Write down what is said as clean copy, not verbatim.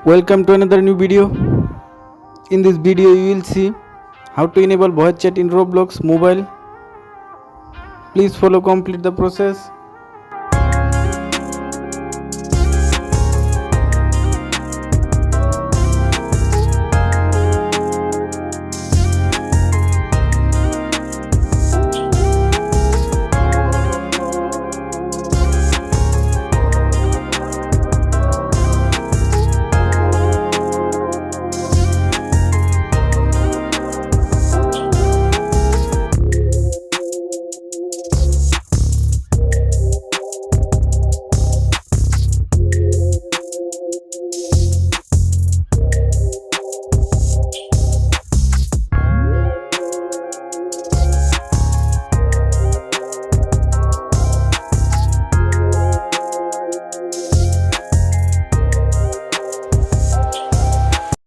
Welcome to another new video. In this video you will see how to enable voice chat in Roblox Mobile. Please follow complete the process.